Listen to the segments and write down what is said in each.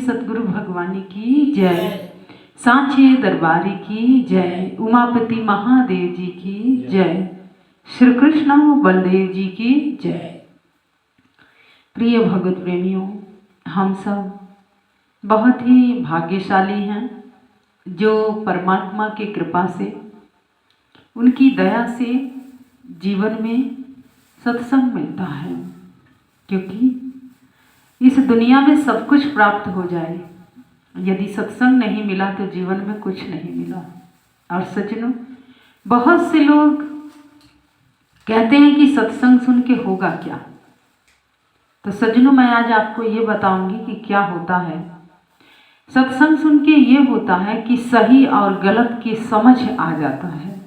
सतगुरु भगवानी की जय, सांचे दरबारी की जय, उमापति महादेव जी की जय, श्री कृष्ण बलदेव जी की जय। प्रिय भगवत प्रेमियों, हम सब बहुत ही भाग्यशाली हैं जो परमात्मा की कृपा से, उनकी दया से जीवन में सत्संग मिलता है। क्योंकि इस दुनिया में सब कुछ प्राप्त हो जाए, यदि सत्संग नहीं मिला तो जीवन में कुछ नहीं मिला। और सज्जनों, बहुत से लोग कहते हैं कि सत्संग सुन के होगा क्या। तो सज्जनों, मैं आज आपको ये बताऊंगी कि क्या होता है। सत्संग सुन के ये होता है कि सही और गलत की समझ आ जाता है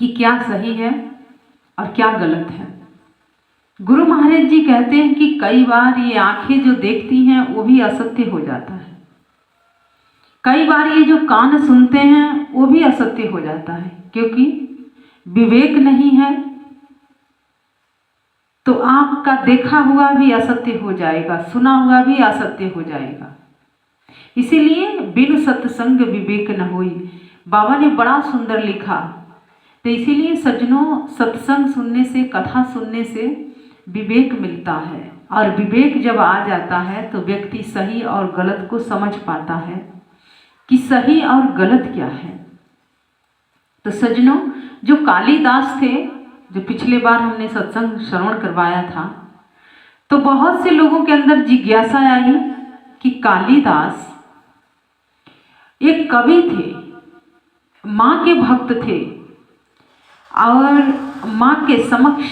कि क्या सही है और क्या गलत है। गुरु महाराज जी कहते हैं कि कई बार ये आंखें जो देखती हैं वो भी असत्य हो जाता है, कई बार ये जो कान सुनते हैं वो भी असत्य हो जाता है। क्योंकि विवेक नहीं है तो आपका देखा हुआ भी असत्य हो जाएगा, सुना हुआ भी असत्य हो जाएगा। इसीलिए बिनु सत्संग विवेक न होई, बाबा ने बड़ा सुंदर लिखा। तो इसीलिए सज्जनों, सत्संग सुनने से, कथा सुनने से विवेक मिलता है, और विवेक जब आ जाता है तो व्यक्ति सही और गलत को समझ पाता है कि सही और गलत क्या है। तो सज्जनों, जो कालिदास थे, जो पिछले बार हमने सत्संग श्रवण करवाया था, तो बहुत से लोगों के अंदर जिज्ञासा आई कि कालिदास एक कवि थे, माँ के भक्त थे, और माँ के समक्ष,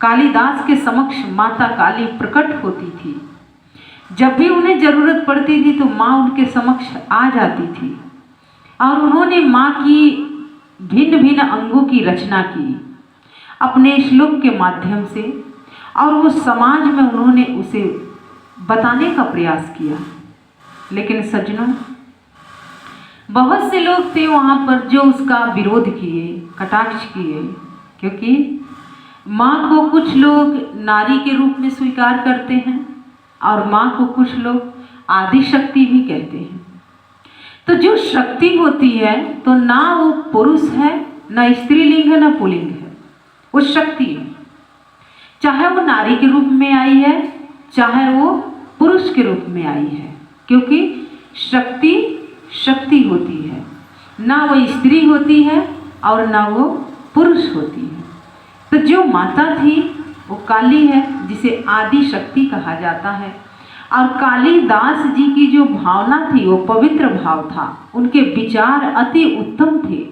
कालिदास के समक्ष माता काली प्रकट होती थी। जब भी उन्हें जरूरत पड़ती थी तो माँ उनके समक्ष आ जाती थी, और उन्होंने माँ की भिन्न भिन्न अंगों की रचना की अपने श्लोक के माध्यम से, और वो समाज में उन्होंने उसे बताने का प्रयास किया। लेकिन सज्जनों, बहुत से लोग थे वहाँ पर जो उसका विरोध किए, कटाक्ष किए। क्योंकि माँ को कुछ लोग नारी के रूप में स्वीकार करते हैं, और माँ को कुछ लोग आदि शक्ति भी कहते हैं। तो जो शक्ति होती है तो ना वो पुरुष है, ना स्त्रीलिंग है, ना पुल्लिंग है, वो शक्ति है। चाहे वो नारी के रूप में आई है, चाहे वो पुरुष के रूप में आई है। क्योंकि शक्ति शक्ति होती है, ना वो स्त्री होती है और ना वो पुरुष होती है। तो जो माता थी वो काली है, जिसे आदि शक्ति कहा जाता है। और कालिदास जी की जो भावना थी वो पवित्र भाव था, उनके विचार अति उत्तम थे।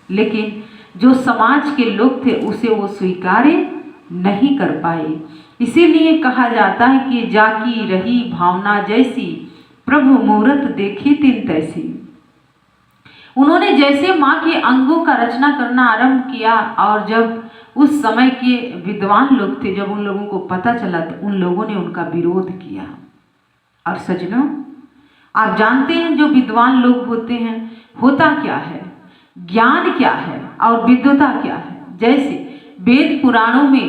लेकिन जो समाज के लोग थे उसे वो स्वीकार नहीं कर पाए। इसीलिए कहा जाता है कि जाकी रही भावना जैसी, प्रभु मूरत देखे तिन तैसी। उन्होंने जैसे माँ के अंगों का रचना करना आरंभ किया, और जब उस समय के विद्वान लोग थे, जब उन लोगों को पता चला तो उन लोगों ने उनका विरोध किया। और सज्जनों, आप जानते हैं जो विद्वान लोग होते हैं, होता क्या है, ज्ञान क्या है और विद्वता क्या है। जैसे वेद पुराणों में,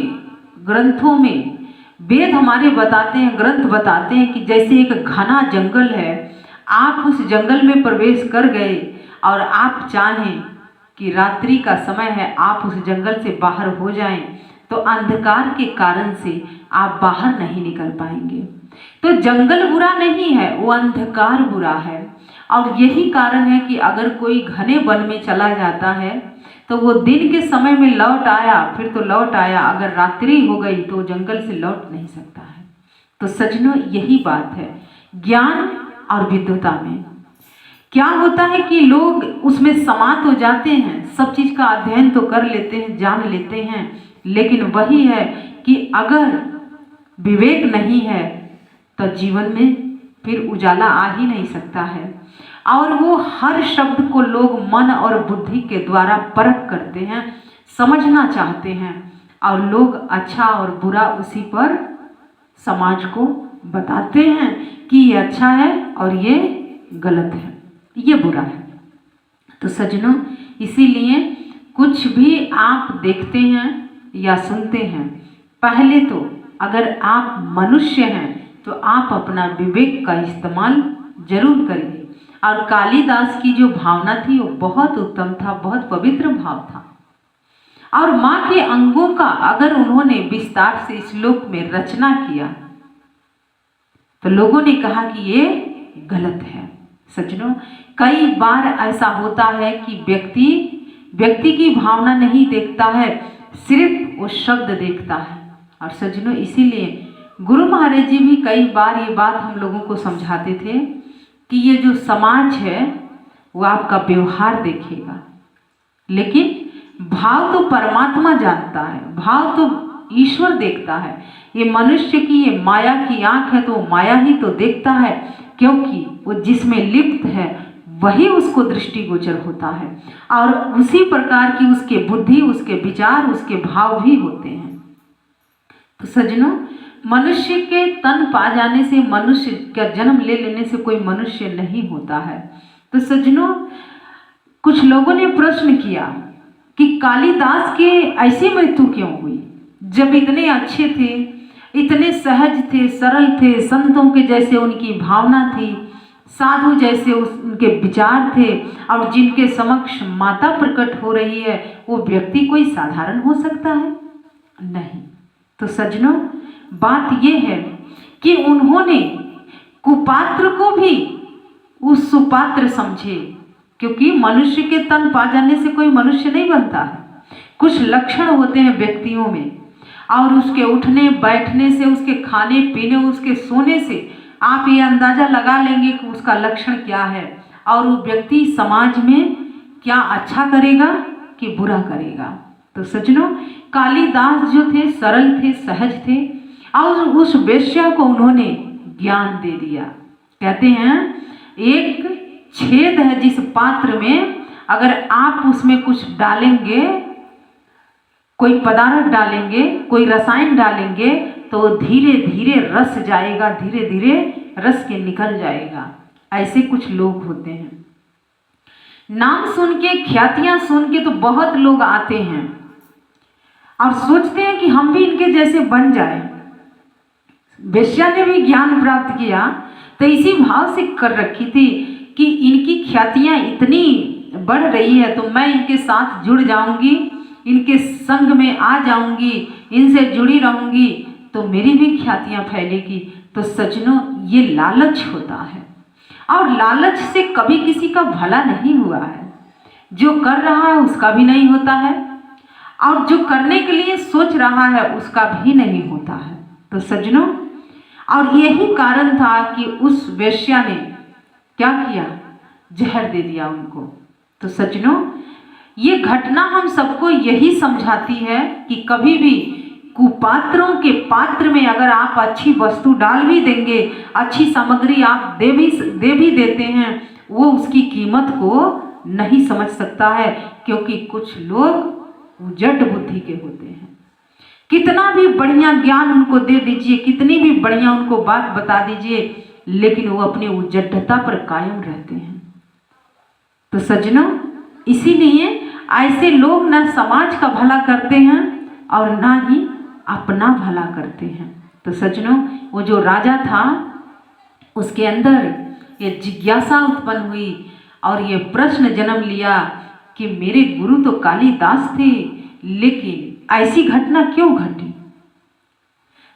ग्रंथों में वेद हमारे बताते हैं, ग्रंथ बताते हैं कि जैसे एक घना जंगल है, आप उस जंगल में प्रवेश कर गए और आप चाहें कि रात्रि का समय है, आप उस जंगल से बाहर हो जाएं, तो अंधकार के कारण से आप बाहर नहीं निकल पाएंगे। तो जंगल बुरा नहीं है, वो अंधकार बुरा है। और यही कारण है कि अगर कोई घने वन में चला जाता है तो वो दिन के समय में लौट आया, फिर तो लौट आया, अगर रात्रि हो गई तो जंगल से लौट नहीं सकता है। तो सज्जनों, यही बात है ज्ञान और विद्वता में। क्या होता है कि लोग उसमें समात हो जाते हैं, सब चीज़ का अध्ययन तो कर लेते हैं, जान लेते हैं, लेकिन वही है कि अगर विवेक नहीं है तो जीवन में फिर उजाला आ ही नहीं सकता है। और वो हर शब्द को लोग मन और बुद्धि के द्वारा परख करते हैं, समझना चाहते हैं, और लोग अच्छा और बुरा उसी पर समाज को बताते हैं कि ये अच्छा है और ये गलत है, ये बुरा है। तो सज्जनों, इसीलिए कुछ भी आप देखते हैं या सुनते हैं, पहले तो अगर आप मनुष्य हैं तो आप अपना विवेक का इस्तेमाल जरूर करिए। और कालिदास की जो भावना थी वो बहुत उत्तम था, बहुत पवित्र भाव था। और माँ के अंगों का अगर उन्होंने विस्तार से श्लोक में रचना किया तो लोगों ने कहा कि ये गलत है। सज्जनों, कई बार ऐसा होता है कि व्यक्ति की भावना नहीं देखता है, सिर्फ वो शब्द देखता है। और सज्जनों, इसीलिए गुरु महाराज जी भी कई बार ये बात हम लोगों को समझाते थे कि ये जो समाज है वो आपका व्यवहार देखेगा, लेकिन भाव तो परमात्मा जानता है, भाव तो ईश्वर देखता है। ये मनुष्य की ये माया की आंख है तो माया ही तो देखता है, क्योंकि वो जिसमें लिप्त है वही उसको दृष्टिगोचर होता है। और उसी प्रकार की उसके बुद्धि, उसके विचार, उसके भाव भी होते हैं। तो सज्जनों, मनुष्य के तन पा जाने से, मनुष्य का जन्म ले लेने से कोई मनुष्य नहीं होता है। तो सज्जनों, कुछ लोगों ने प्रश्न किया कि कालिदास के ऐसी मृत्यु क्यों हुई, जब इतने अच्छे थे, इतने सहज थे, सरल थे, संतों के जैसे उनकी भावना थी, साधु जैसे उनके विचार थे, और जिनके समक्ष माता प्रकट हो रही है वो व्यक्ति कोई साधारण हो सकता है? नहीं। तो सज्जनों, बात यह है कि उन्होंने कुपात्र को भी उस सुपात्र समझे, क्योंकि मनुष्य के तन पा जाने से कोई मनुष्य नहीं बनता है। कुछ लक्षण होते हैं व्यक्तियों में, और उसके उठने बैठने से, उसके खाने पीने, उसके सोने से आप ये अंदाजा लगा लेंगे कि उसका लक्षण क्या है, और वो व्यक्ति समाज में क्या अच्छा करेगा कि बुरा करेगा। तो सज्जनों, कालिदास जो थे सरल थे, सहज थे, और उस वेश्या को उन्होंने ज्ञान दे दिया। कहते हैं एक छेद है जिस पात्र में, अगर आप उसमें कुछ डालेंगे, कोई पदार्थ डालेंगे, कोई रसायन डालेंगे, तो धीरे धीरे रस जाएगा, धीरे धीरे रस के निकल जाएगा। ऐसे कुछ लोग होते हैं। नाम सुन के, ख्यातियां सुन के तो बहुत लोग आते हैं और सोचते हैं कि हम भी इनके जैसे बन जाएं। वेश्या ने भी ज्ञान प्राप्त किया तो इसी भाव से कर रखी थी कि इनकी ख्यातियां इतनी बढ़ रही है तो मैं इनके साथ जुड़ जाऊंगी, इनके संग में आ जाऊंगी, इनसे जुड़ी रहूंगी तो मेरी भी ख्यातियां फैलेगी। तो सज्जनों, ये लालच होता है, और लालच से कभी किसी का भला नहीं हुआ है। जो कर रहा है उसका भी नहीं होता है, और जो करने के लिए सोच रहा है उसका भी नहीं होता है। तो सज्जनों, और यही कारण था कि उस वेश्या ने क्या किया, जहर दे दिया उनको। तो सज्जनों, ये घटना हम सबको यही समझाती है कि कभी भी कुपात्रों के पात्र में अगर आप अच्छी वस्तु डाल भी देंगे, अच्छी सामग्री आप दे भी देते हैं, वो उसकी कीमत को नहीं समझ सकता है, क्योंकि कुछ लोग उजट बुद्धि के होते हैं। कितना भी बढ़िया ज्ञान उनको दे दीजिए, कितनी भी बढ़िया उनको बात बता दीजिए, लेकिन वो अपनी उजटता पर कायम रहते हैं। तो सज्जनों, इसीलिए ऐसे लोग ना समाज का भला करते हैं और ना ही अपना भला करते हैं। तो सज्जनों, वो जो राजा था उसके अंदर ये जिज्ञासा उत्पन्न हुई और ये प्रश्न जन्म लिया कि मेरे गुरु तो कालिदास थे, लेकिन ऐसी घटना क्यों घटी।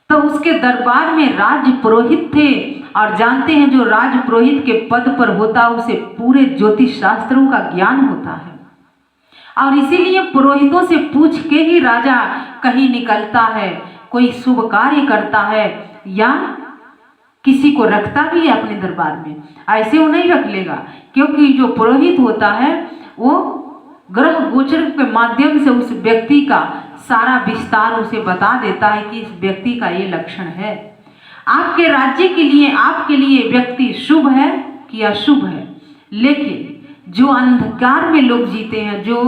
तो उसके दरबार में राज पुरोहित थे, और जानते हैं जो राज पुरोहित के पद पर होता है उसे पूरे ज्योतिष शास्त्रों का ज्ञान होता है, और इसीलिए पुरोहितों से पूछ के ही राजा कहीं निकलता है, कोई शुभ कार्य करता है या किसी को रखता भी है अपने दरबार में। ऐसे वो नहीं रख लेगा, क्योंकि जो पुरोहित होता है वो ग्रह गोचर के माध्यम से उस व्यक्ति का सारा विस्तार उसे बता देता है कि इस व्यक्ति का ये लक्षण है। आपके राज्य के लिए, आपके लिए व्यक्ति शुभ है कि अशुभ है। लेकिन जो अंधकार में लोग जीते हैं, जो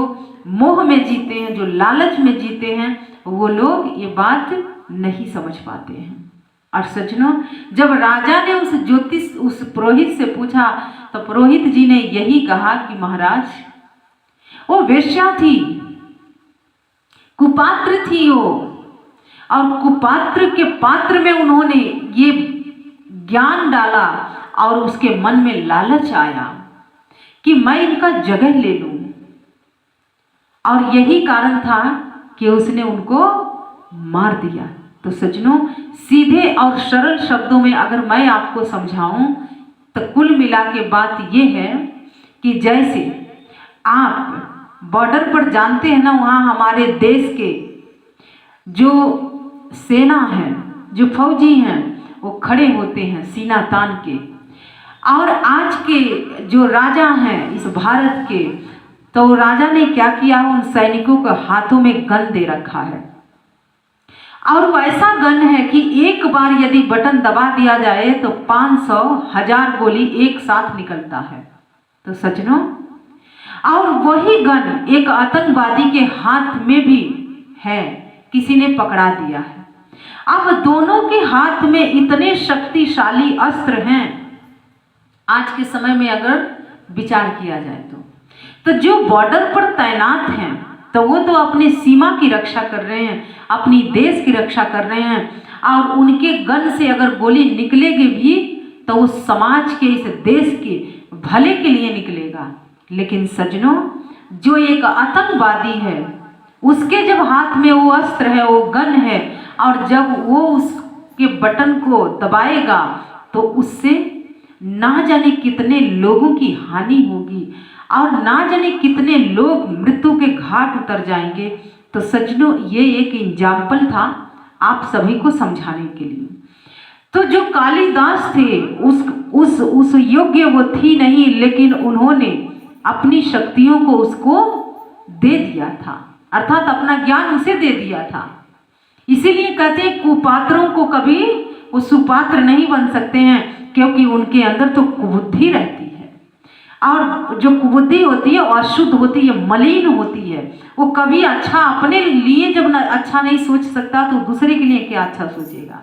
मोह में जीते हैं, जो लालच में जीते हैं, वो लोग ये बात नहीं समझ पाते हैं। और सज्जनों, जब राजा ने उस पुरोहित से पूछा तो पुरोहित जी ने यही कहा कि महाराज, वो वेश्या थी, कुपात्र थी वो, और कुपात्र के पात्र में उन्होंने ये ज्ञान डाला और उसके मन में लालच आया कि मैं इनका जगह ले लूं, और यही कारण था कि उसने उनको मार दिया। तो सज्जनों, सीधे और सरल शब्दों में अगर मैं आपको समझाऊं तो कुल मिला के बात यह है कि जैसे आप बॉर्डर पर जानते हैं ना, वहाँ हमारे देश के जो सेना है, जो फौजी हैं, वो खड़े होते हैं सीना तान के। और आज के जो राजा हैं इस भारत के, तो राजा ने क्या किया, उन सैनिकों के हाथों में गन दे रखा है, और वैसा गन है कि एक बार यदि बटन दबा दिया जाए तो 500 1000 गोली एक साथ निकलता है। तो सज्जनों, और वही गन एक आतंकवादी के हाथ में भी है, किसी ने पकड़ा दिया है। अब दोनों के हाथ में इतने शक्तिशाली अस्त्र हैं आज के समय में, अगर विचार किया जाए तो जो बॉर्डर पर तैनात हैं तो वो तो अपनी सीमा की रक्षा कर रहे हैं, अपनी देश की रक्षा कर रहे हैं, और उनके गन से अगर गोली निकलेगी भी तो वो समाज के, इस देश के भले के लिए निकलेगा। लेकिन सज्जनों, जो एक आतंकवादी है, उसके जब हाथ में वो अस्त्र है, वो गन है, और जब वो उसके बटन को दबाएगा तो उससे ना जाने कितने लोगों की हानि होगी और ना जाने कितने लोग मृत्यु के घाट उतर जाएंगे। तो सज्जनों, ये एक एग्जाम्पल था आप सभी को समझाने के लिए। तो जो कालिदास थे उस योग्य वो थी नहीं, लेकिन उन्होंने अपनी शक्तियों को उसको दे दिया था, अर्थात अपना ज्ञान उसे दे दिया था। इसीलिए कहते हैं कुपात्रों को कभी वो सुपात्र नहीं बन सकते हैं, क्योंकि उनके अंदर तो कुबुद्धि रहती है, और जो कुबुद्धि होती है वो अशुद्ध होती है, मलिन होती है। वो कभी अच्छा अपने लिए जब अच्छा नहीं सोच सकता तो दूसरे के लिए क्या अच्छा सोचेगा।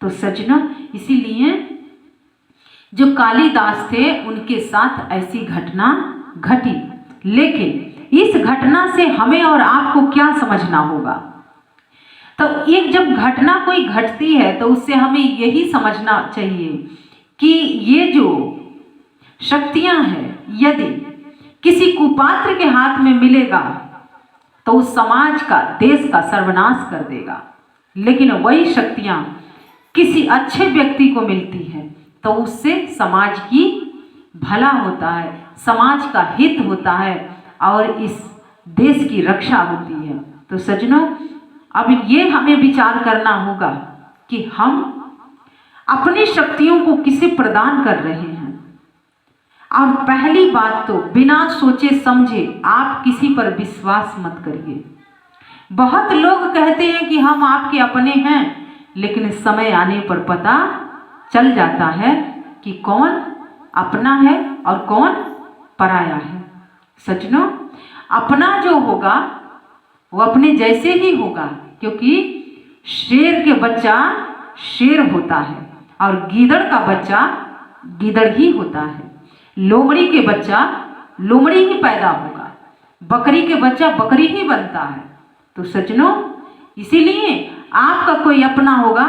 तो सज्जनों, इसीलिए जो कालिदास थे उनके साथ ऐसी घटना घटी। लेकिन इस घटना से हमें और आपको क्या समझना होगा? तो एक जब घटना कोई घटती है तो उससे हमें यही समझना चाहिए कि ये जो शक्तियां हैं, यदि किसी कुपात्र के हाथ में मिलेगा तो उस समाज का, देश का सर्वनाश कर देगा। लेकिन वही शक्तियां किसी अच्छे व्यक्ति को मिलती है तो उससे समाज की भला होता है, समाज का हित होता है और इस देश की रक्षा होती है। तो सज्जनों, अब ये हमें विचार करना होगा कि हम अपनी शक्तियों को किसे प्रदान कर रहे हैं। और पहली बात तो बिना सोचे समझे आप किसी पर विश्वास मत करिए। बहुत लोग कहते हैं कि हम आपके अपने हैं, लेकिन समय आने पर पता चल जाता है कि कौन अपना है और कौन पराया है। सज्जनों, अपना जो होगा वो अपने जैसे ही होगा, क्योंकि शेर के बच्चा शेर होता है और गीदड़ का बच्चा गीदड़ ही होता है। लोमड़ी के बच्चा लोमड़ी ही पैदा होगा, बकरी के बच्चा बकरी ही बनता है। तो सज्जनों, इसीलिए आपका कोई अपना होगा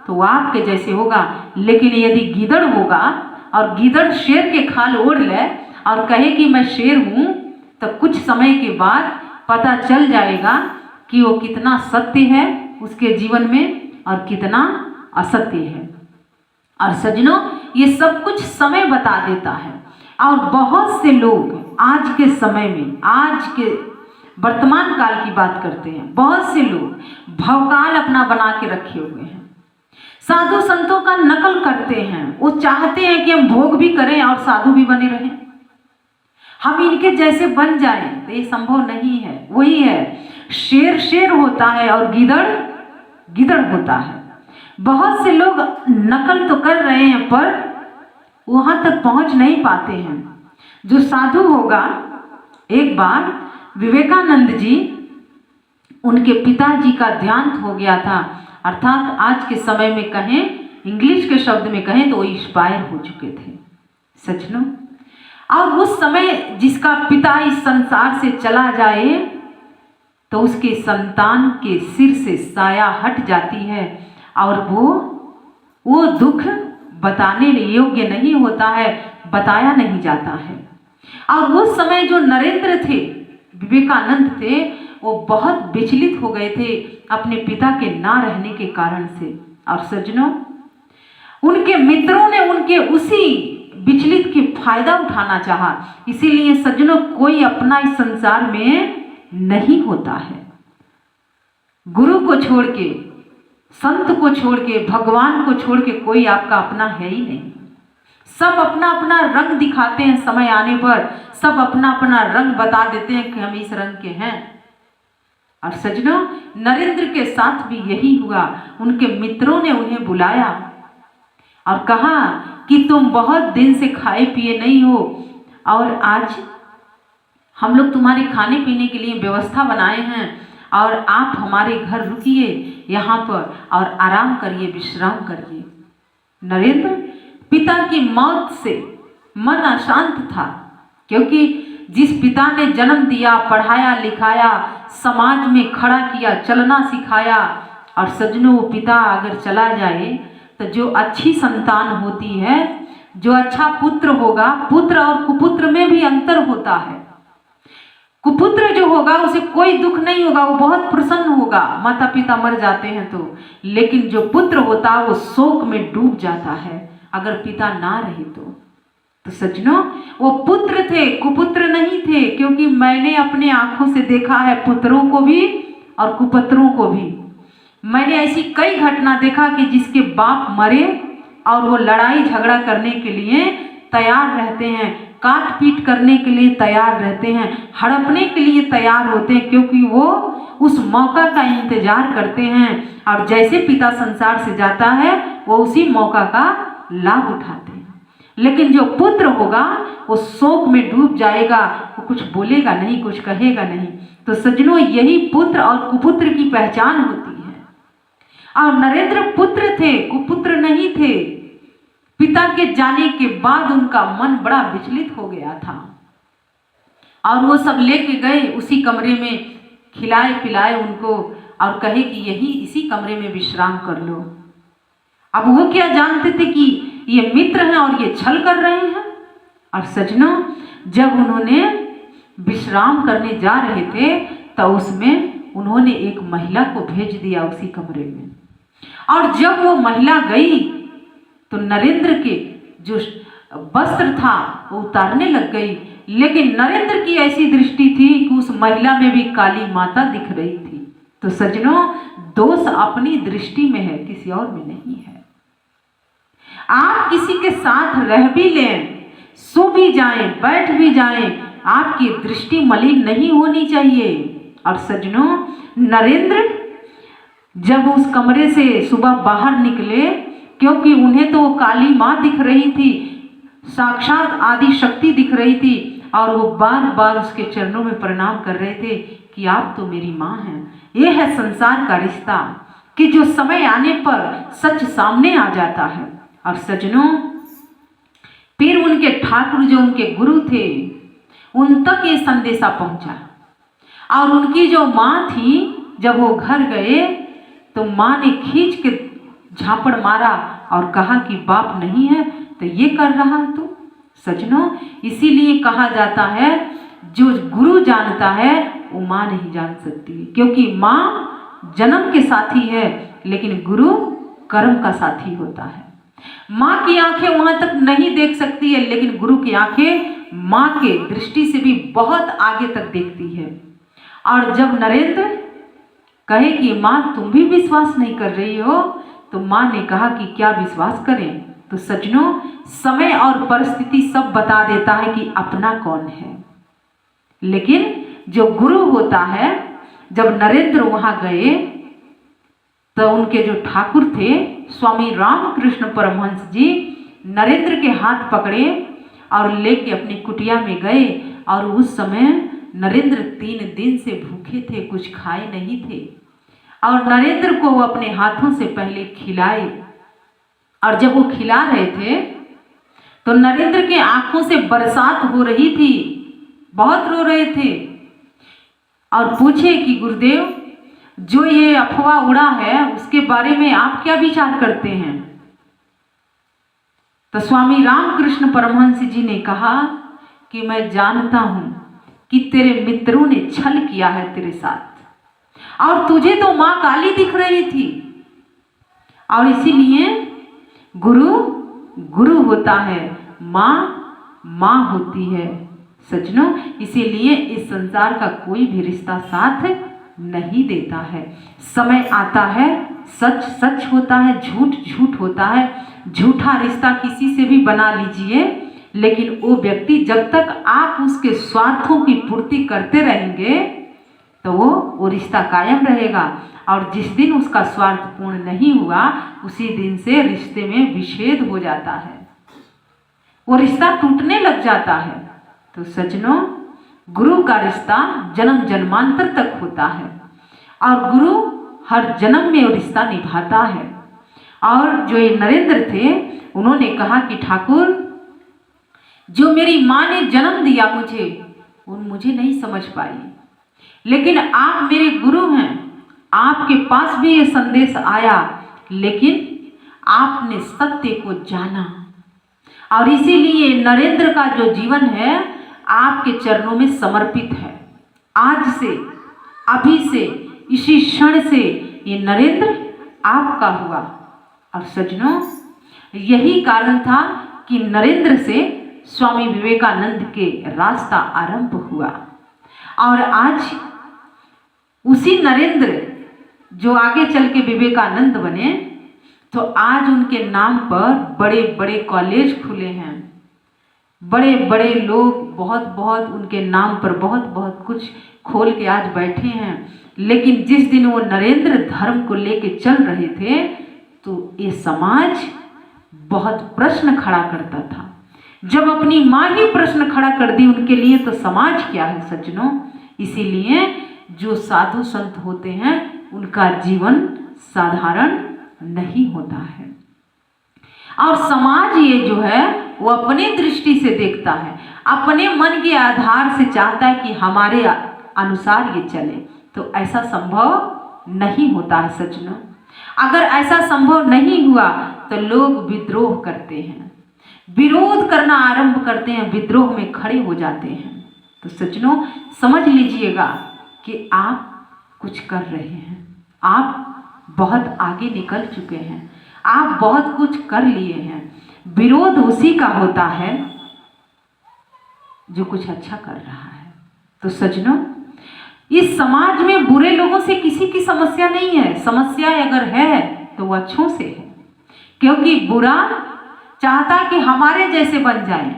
तो वो आपके जैसे होगा, लेकिन यदि गीदड़ होगा और गीदड़ शेर के खाल ओढ़ ले और कहे कि मैं शेर हूँ, तो कुछ समय के बाद पता चल जाएगा कि वो कितना सत्य है उसके जीवन में और कितना असत्य है। और सज्जनों, ये सब कुछ समय बता देता है। और बहुत से लोग आज के समय में, आज के वर्तमान काल की बात करते हैं, बहुत से लोग भवकाल अपना बना के रखे हुए हैं, साधु संतों का नकल करते हैं। वो चाहते हैं कि हम भोग भी करें और साधु भी बने रहें, हम इनके जैसे बन जाएं, तो ये संभव नहीं है। वही है, शेर शेर होता है और गीदड़ गीदड़ होता है। बहुत से लोग नकल तो कर रहे हैं पर वहां तक पहुंच नहीं पाते हैं। जो साधु होगा, एक बार विवेकानंद जी, उनके पिताजी का देहांत हो गया था, अर्थात आज के समय में कहें, इंग्लिश के शब्द में कहें तो वो एक्सपायर हो चुके थे। सज्जनों, और उस समय जिसका पिता इस संसार से चला जाए तो उसके संतान के सिर से साया हट जाती है और वो दुख बताने योग्य नहीं होता है, बताया नहीं जाता है। और उस समय जो नरेंद्र थे, विवेकानंद थे, वो बहुत विचलित हो गए थे अपने पिता के ना रहने के कारण से। और सज्जनों, उनके मित्रों ने उनके उसी विचलित की फायदा उठाना चाहा। इसीलिए सज्जनों, कोई अपना इस संसार में नहीं होता है। गुरु को छोड़ के, संत को छोड़ के, भगवान को छोड़ के कोई आपका अपना है ही नहीं। सब अपना अपना रंग दिखाते हैं, समय आने पर सब अपना अपना रंग बता देते हैं कि हम इस रंग के हैं। और सज्जनों, नरेंद्र के साथ भी यही हुआ। उनके मित्रों ने उन्हें बुलाया और कहा कि तुम बहुत दिन से खाए पिए नहीं हो और आज हम लोग तुम्हारे खाने पीने के लिए व्यवस्था बनाए हैं और आप हमारे घर रुकिए यहाँ पर और आराम करिए, विश्राम करिए। नरेंद्र पिता की मौत से मन अशांत था, क्योंकि जिस पिता ने जन्म दिया, पढ़ाया लिखाया, समाज में खड़ा किया, चलना सिखाया, और सज्जनों वो पिता अगर चला जाए तो जो अच्छी संतान होती है, जो अच्छा पुत्र होगा, पुत्र और कुपुत्र में भी अंतर होता है। कुपुत्र जो होगा उसे कोई दुख नहीं होगा, वो बहुत प्रसन्न होगा, माता पिता मर जाते हैं तो। लेकिन जो पुत्र होता है वो शोक में डूब जाता है अगर पिता ना रहे तो सज्जनों, वो पुत्र थे, कुपुत्र नहीं थे। क्योंकि मैंने अपने आंखों से देखा है पुत्रों को भी और कुपुत्रों को भी। मैंने ऐसी कई घटना देखा कि जिसके बाप मरे और वो लड़ाई झगड़ा करने के लिए तैयार रहते हैं, काट पीट करने के लिए तैयार रहते हैं, हड़पने के लिए तैयार होते हैं, क्योंकि वो उस मौका का इंतजार करते हैं। और जैसे पिता संसार से जाता है वो उसी मौका का लाभ उठाते हैं। लेकिन जो पुत्र होगा वो शोक में डूब जाएगा, वो कुछ बोलेगा नहीं, कुछ कहेगा नहीं। तो सज्जनों, यही पुत्र और कुपुत्र की पहचान होती है। और नरेंद्र पुत्र थे, कुपुत्र नहीं थे। पिता के जाने के बाद उनका मन बड़ा विचलित हो गया था और वो सब लेके गए उसी कमरे में, खिलाए पिलाए उनको और कहे कि यही इसी कमरे में विश्राम कर लो। अब वो क्या जानते थे कि ये मित्र हैं और ये छल कर रहे हैं। और सज्जनों, जब उन्होंने विश्राम करने जा रहे थे तो उसमें उन्होंने एक महिला को भेज दिया उसी कमरे में। और जब वो महिला गई तो नरेंद्र के जो वस्त्र था वो उतारने लग गई। लेकिन नरेंद्र की ऐसी दृष्टि थी कि उस महिला में भी काली माता दिख रही थी। तो सज्जनों, दोष अपनी दृष्टि में है, किसी और में नहीं है। आप किसी के साथ रह भी लें, सो भी जाएं, बैठ भी जाएं, आपकी दृष्टि मलिन नहीं होनी चाहिए। और सज्जनों, नरेंद्र जब उस कमरे से सुबह बाहर निकले, क्योंकि उन्हें तो वो काली माँ दिख रही थी, साक्षात आदि शक्ति दिख रही थी, और वो बार बार उसके चरणों में प्रणाम कर रहे थे कि आप तो मेरी माँ हैं। ये है संसार का रिश्ता कि जो समय आने पर सच सामने आ जाता है। और सज्जनों, फिर उनके ठाकुर जो उनके गुरु थे उन तक ये संदेशा पहुंचा। और उनकी जो माँ थी, जब वो घर गए तो माँ ने खींच के झापड़ मारा और कहा कि बाप नहीं है तो ये कर रहा है तू। सज्जनों, इसीलिए कहा जाता है जो गुरु जानता है वो माँ नहीं जान सकती, क्योंकि माँ जन्म के साथी है लेकिन गुरु कर्म का साथी होता है। माँ की आंखें वहां तक नहीं देख सकती है, लेकिन गुरु की आंखें माँ के दृष्टि से भी बहुत आगे तक देखती है। और जब नरेंद्र कहे कि माँ तुम भी विश्वास नहीं कर रही हो, तो माँ ने कहा कि क्या विश्वास करें। तो सज्जनों, समय और परिस्थिति सब बता देता है कि अपना कौन है। लेकिन जो गुरु होता है, जब नरेंद्र वहां गए तो उनके जो ठाकुर थे स्वामी रामकृष्ण परमहंस जी नरेंद्र के हाथ पकड़े और लेके अपनी कुटिया में गए। और उस समय नरेंद्र 3 दिन से भूखे थे, कुछ खाए नहीं थे। और नरेंद्र को वो अपने हाथों से पहले खिलाए। और जब वो खिला रहे थे तो नरेंद्र के आंखों से बरसात हो रही थी, बहुत रो रहे थे। और पूछे कि गुरुदेव, जो ये अफवाह उड़ा है उसके बारे में आप क्या विचार करते हैं। तो स्वामी रामकृष्ण परमहंस जी ने कहा कि मैं जानता हूं कि तेरे मित्रों ने छल किया है तेरे साथ, और तुझे तो मां काली दिख रही थी, और इसीलिए गुरु गुरु होता है, मां मां होती है। सज्जनों, इसीलिए इस संसार का कोई भी रिश्ता साथ नहीं देता है। समय आता है, सच सच होता है, झूठ झूठ होता है। झूठा रिश्ता किसी से भी बना लीजिए, लेकिन वो व्यक्ति जब तक आप उसके स्वार्थों की पूर्ति करते रहेंगे तो वो रिश्ता कायम रहेगा, और जिस दिन उसका स्वार्थ पूर्ण नहीं हुआ उसी दिन से रिश्ते में विच्छेद हो जाता है, वो रिश्ता टूटने लग जाता है। तो सज्जनों, गुरु का रिश्ता जन्म जन्मांतर तक होता है, और गुरु हर जन्म में वो रिश्ता निभाता है। और जो ये नरेंद्र थे, उन्होंने कहा कि ठाकुर, जो मेरी माँ ने जन्म दिया मुझे, वो मुझे नहीं समझ पाई, लेकिन आप मेरे गुरु हैं, आपके पास भी ये संदेश आया, लेकिन आपने सत्य को जाना, और इसीलिए नरेंद्र का जो जीवन है आपके चरणों में समर्पित है। आज से, अभी से, इसी क्षण से ये नरेंद्र आपका हुआ। और सज्जनों, यही कारण था कि नरेंद्र से स्वामी विवेकानंद के रास्ता आरंभ हुआ, और आज उसी नरेंद्र जो आगे चल के विवेकानंद बने, तो आज उनके नाम पर बड़े बड़े कॉलेज खुले हैं, बड़े बड़े लोग बहुत बहुत उनके नाम पर बहुत बहुत कुछ खोल के आज बैठे हैं। लेकिन जिस दिन वो नरेंद्र धर्म को लेके चल रहे थे, तो ये समाज बहुत प्रश्न खड़ा करता था। जब अपनी माँ ही प्रश्न खड़ा कर दी उनके लिए, तो समाज क्या है सज्जनों। इसीलिए जो साधु संत होते हैं उनका जीवन साधारण नहीं होता है, और समाज ये जो है वो अपने दृष्टि से देखता है, अपने मन के आधार से चाहता है कि हमारे अनुसार ये चले। तो ऐसा संभव नहीं होता है सज्जनों। अगर ऐसा संभव नहीं हुआ तो लोग विद्रोह करते हैं, विरोध करना आरंभ करते हैं, विद्रोह में खड़े हो जाते हैं। तो सज्जनों, समझ लीजिएगा कि आप कुछ कर रहे हैं, आप बहुत आगे निकल चुके हैं, आप बहुत कुछ कर लिए हैं। विरोध उसी का होता है जो कुछ अच्छा कर रहा है। तो सज्जनों, इस समाज में बुरे लोगों से किसी की समस्या नहीं है। समस्या अगर है तो वो अच्छों से है, क्योंकि बुरा चाहता कि हमारे जैसे बन जाए,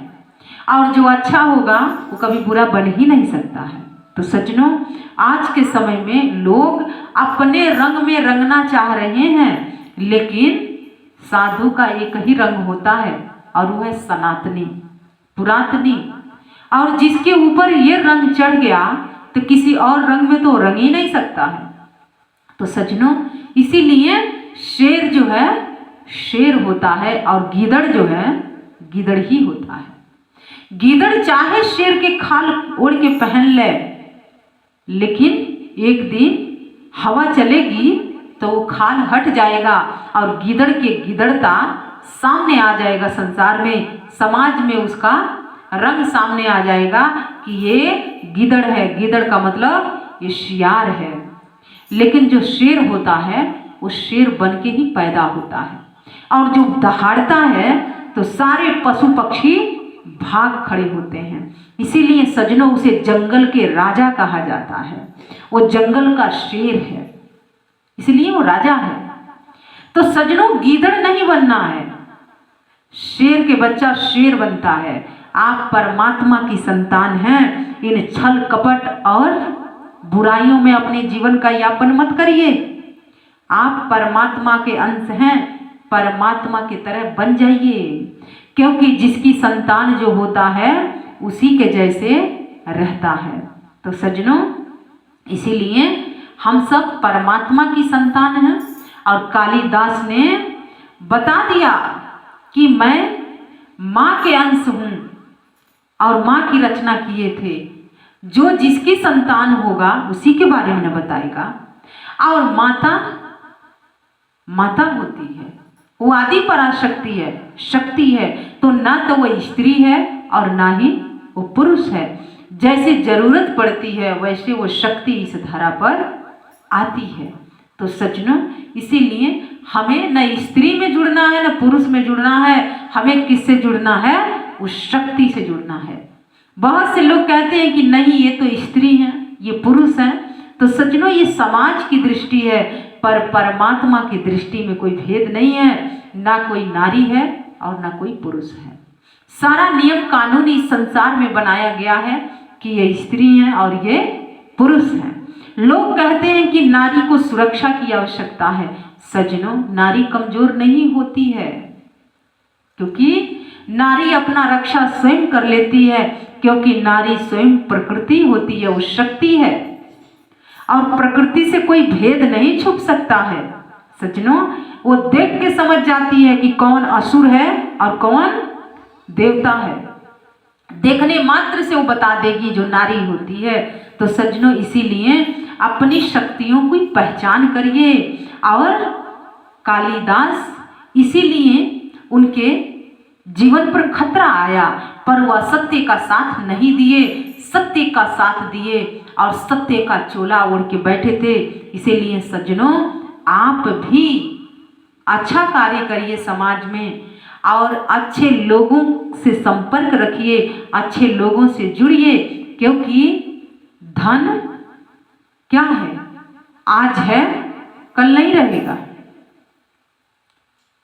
और जो अच्छा होगा वो कभी बुरा बन ही नहीं सकता है। तो सज्जनों, आज के समय में लोग अपने रंग में रंगना चाह रहे हैं, लेकिन साधु का एक ही रंग होता है, और वो है सनातनी, पुरातनी। और जिसके ऊपर ये रंग चढ़ गया तो किसी और रंग में तो रंग ही नहीं सकता है। तो सज्जनों, इसीलिए शेर जो है शेर होता है, और गीदड़ जो है गीदड़ ही होता है। गीदड़ चाहे शेर के खाल ओढ़ के पहन ले, लेकिन एक दिन हवा चलेगी तो वो खाल हट जाएगा, और गीदड़ के गिदड़ता सामने आ जाएगा संसार में, समाज में उसका रंग सामने आ जाएगा कि ये गिदड़ है। गिदड़ का मतलब ये शियार है। लेकिन जो शेर होता है वो शेर बन के ही पैदा होता है, और जो दहाड़ता है तो सारे पशु पक्षी भाग खड़े होते हैं। इसीलिए सज्जनों, उसे जंगल के राजा कहा जाता है, वो जंगल का शेर है, इसलिए वो राजा है। तो सज्जनों, गीदड़ नहीं बनना है, शेर के बच्चा शेर बनता है। आप परमात्मा की संतान हैं, इन छल कपट और बुराइयों में अपने जीवन का यापन मत करिए। आप परमात्मा के अंश हैं, परमात्मा की तरह बन जाइए, क्योंकि जिसकी संतान जो होता है उसी के जैसे रहता है। तो सज्जनों, इसीलिए हम सब परमात्मा की संतान हैं, और कालिदास ने बता दिया कि मैं माँ के अंश हूँ, और माँ की रचना किए थे। जो जिसकी संतान होगा उसी के बारे में बताएगा। और माता माता होती है, वो आदि पराशक्ति है, शक्ति है। तो ना तो वो स्त्री है और ना ही वो पुरुष है। जैसे जरूरत पड़ती है वैसे वो शक्ति इस धरा पर आती है। तो सज्जनों, इसीलिए हमें न स्त्री में जुड़ना है न पुरुष में जुड़ना है, हमें किससे जुड़ना है? उस शक्ति से जुड़ना है। बहुत से लोग कहते हैं कि नहीं ये तो स्त्री है, ये पुरुष है। तो सज्जनों, ये समाज की दृष्टि है, पर परमात्मा की दृष्टि में कोई भेद नहीं है। ना कोई नारी है और ना कोई पुरुष है। सारा नियम कानून इस संसार में बनाया गया है कि ये स्त्री है और ये पुरुष है। लोग कहते हैं कि नारी को सुरक्षा की आवश्यकता है। सज्जनों, नारी कमजोर नहीं होती है, क्योंकि नारी अपना रक्षा स्वयं कर लेती है, क्योंकि नारी स्वयं प्रकृति होती है, वो शक्ति है और प्रकृति से कोई भेद नहीं छुप सकता है। सज्जनों, वो देख के समझ जाती है कि कौन असुर है और कौन देवता है। देखने मात्र से वो बता देगी जो नारी होती है। तो सज्जनों, इसीलिए अपनी शक्तियों की पहचान करिए। और कालिदास इसीलिए उनके जीवन पर खतरा आया, पर वह सत्य का साथ नहीं दिए, सत्य का साथ दिए और सत्य का चोला ओढ़ के बैठे थे। इसीलिए सज्जनों, आप भी अच्छा कार्य करिए समाज में और अच्छे लोगों से संपर्क रखिए, अच्छे लोगों से जुड़िए, क्योंकि धन क्या है? आज है कल नहीं रहेगा,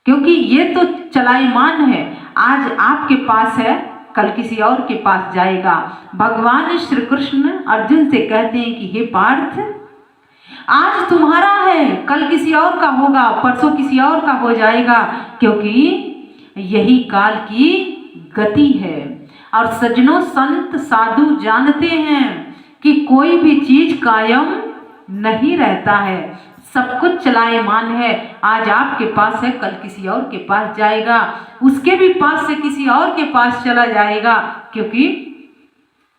क्योंकि ये तो चलायमान है। आज आपके पास है, कल किसी और के पास जाएगा। भगवान श्री कृष्ण अर्जुन से कहते हैं कि हे पार्थ, आज तुम्हारा है, कल किसी और का होगा, परसों किसी और का हो जाएगा, क्योंकि यही काल की गति है। और सज्जनों, संत साधु जानते हैं कि कोई भी चीज कायम नहीं रहता है, सब कुछ चलायमान है। आज आपके पास है, कल किसी और के पास जाएगा, उसके भी पास से किसी और के पास चला जाएगा, क्योंकि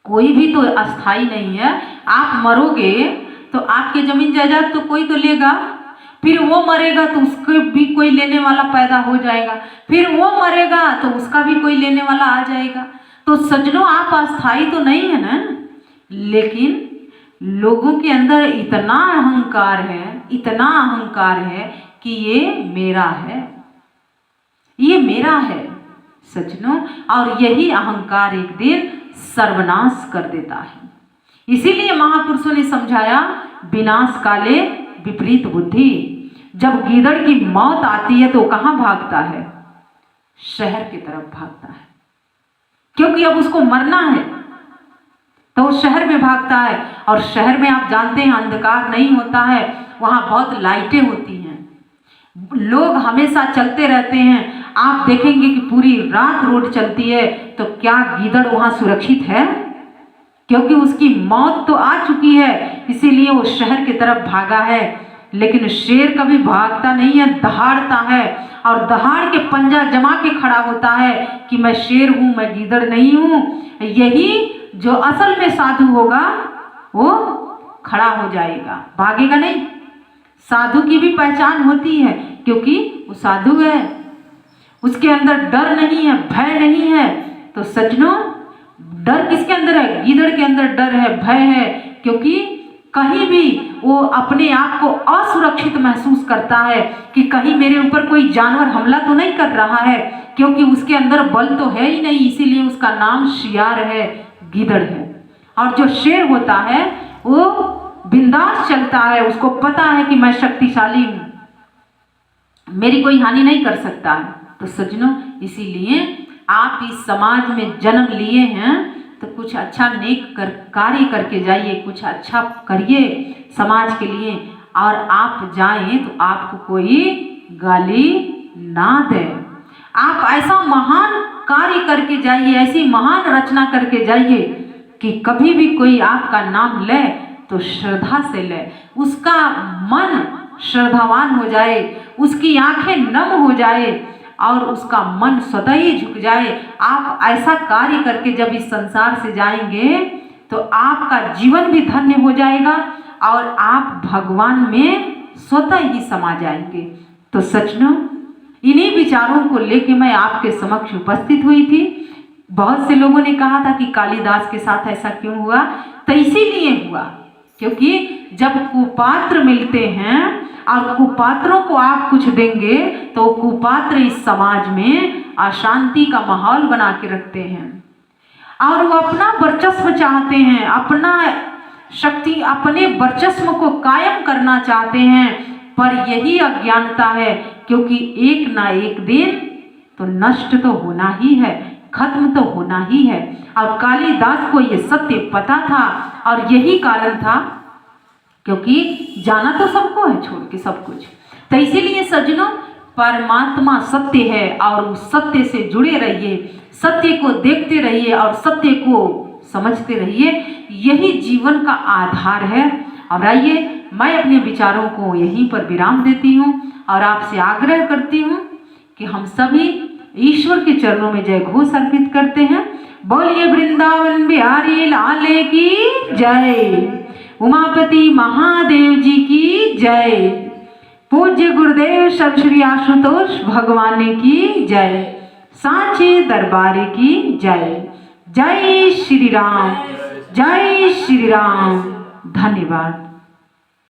कोई भी तो अस्थाई नहीं है। आप मरोगे तो आपके जमीन जायदाद तो कोई तो लेगा, फिर वो मरेगा तो उसको भी कोई लेने वाला पैदा हो जाएगा, फिर वो मरेगा तो उसका भी कोई लेने वाला आ जाएगा। तो सज्जनों, आप अस्थाई तो नहीं है ना। लेकिन लोगों के अंदर इतना अहंकार है, इतना अहंकार है कि ये मेरा है, ये मेरा है सज्जनों। और यही अहंकार एक दिन सर्वनाश कर देता है। इसीलिए महापुरुषों ने समझाया, विनाश काले विपरीत बुद्धि। जब गीदड़ की मौत आती है तो कहाँ भागता है? शहर की तरफ भागता है, क्योंकि अब उसको मरना है तो वो शहर में भागता है। और शहर में आप जानते हैं अंधकार नहीं होता है, वहाँ बहुत लाइटें होती हैं, लोग हमेशा चलते रहते हैं। आप देखेंगे कि पूरी रात रोड चलती है, तो क्या गीदड़ वहाँ सुरक्षित है? क्योंकि उसकी मौत तो आ चुकी है, इसीलिए वो शहर की तरफ भागा है। लेकिन शेर कभी भागता नहीं है, दहाड़ता है, और दहाड़ के पंजा जमा के खड़ा होता है कि मैं शेर हूँ, मैं गीदड़ नहीं हूँ। यही जो असल में साधु होगा वो खड़ा हो जाएगा, भागेगा नहीं। साधु की भी पहचान होती है, क्योंकि वो साधु है, उसके अंदर डर नहीं है, भय नहीं है। तो सज्जनों, डर किसके अंदर है? गीदड़ के अंदर डर है, भय है, क्योंकि कहीं भी वो अपने आप को असुरक्षित महसूस करता है कि कहीं मेरे ऊपर कोई जानवर हमला तो नहीं कर रहा है, क्योंकि उसके अंदर बल तो है ही नहीं। इसीलिए उसका नाम शियार है, गीदड़ है। और जो शेर होता है वो बिंदास चलता है, उसको पता है कि मैं शक्तिशाली हूँ, मेरी कोई हानि नहीं कर सकता है। तो सज्जनों, इसीलिए आप इस समाज में जन्म लिए हैं तो कुछ अच्छा नेक कार्य करके जाइए, कुछ अच्छा करिए समाज के लिए, और आप जाएं तो आपको कोई गाली ना दे। आप ऐसा महान कार्य करके जाइए, ऐसी महान रचना करके जाइए कि कभी भी कोई आपका नाम ले तो श्रद्धा से ले, उसका मन श्रद्धावान हो जाए, उसकी आंखें नम हो जाए और उसका मन स्वतः ही झुक जाए। आप ऐसा कार्य करके जब इस संसार से जाएंगे तो आपका जीवन भी धन्य हो जाएगा और आप भगवान में स्वतः ही समा जाएंगे। तो सज्जनों, इन्हीं विचारों को लेके मैं आपके समक्ष उपस्थित हुई थी। बहुत से लोगों ने कहा था कि कालिदास के साथ ऐसा क्यों हुआ, तो इसीलिए हुआ क्योंकि जब कुपात्र मिलते हैं और कुपात्रों को आप कुछ देंगे तो कुपात्र इस समाज में अशांति का माहौल बना के रखते हैं और वो अपना वर्चस्व चाहते हैं, अपना शक्ति, अपने वर्चस्व को कायम करना चाहते हैं। पर यही अज्ञानता है, क्योंकि एक ना एक दिन तो नष्ट तो होना ही है, खत्म तो होना ही है। और कालिदास को ये सत्य पता था और यही कारण था, क्योंकि जाना तो सबको है छोड़ के सब कुछ। तो इसीलिए सज्जनों, परमात्मा सत्य है और उस सत्य से जुड़े रहिए, सत्य को देखते रहिए और सत्य को समझते रहिए। यही जीवन का आधार है। और आइए, मैं अपने विचारों को यहीं पर विराम देती हूँ और आपसे आग्रह करती हूँ कि हम सभी ईश्वर के चरणों में जय घोष अर्पित करते हैं। बोलिए वृंदावन बिहारी लाल की जय, उमापति महादेव जी की जय, पूज्य गुरुदेव सब श्री आशुतोष भगवान की जय, सांचे दरबार की जय। जय श्री राम, जय श्री राम। धन्यवाद।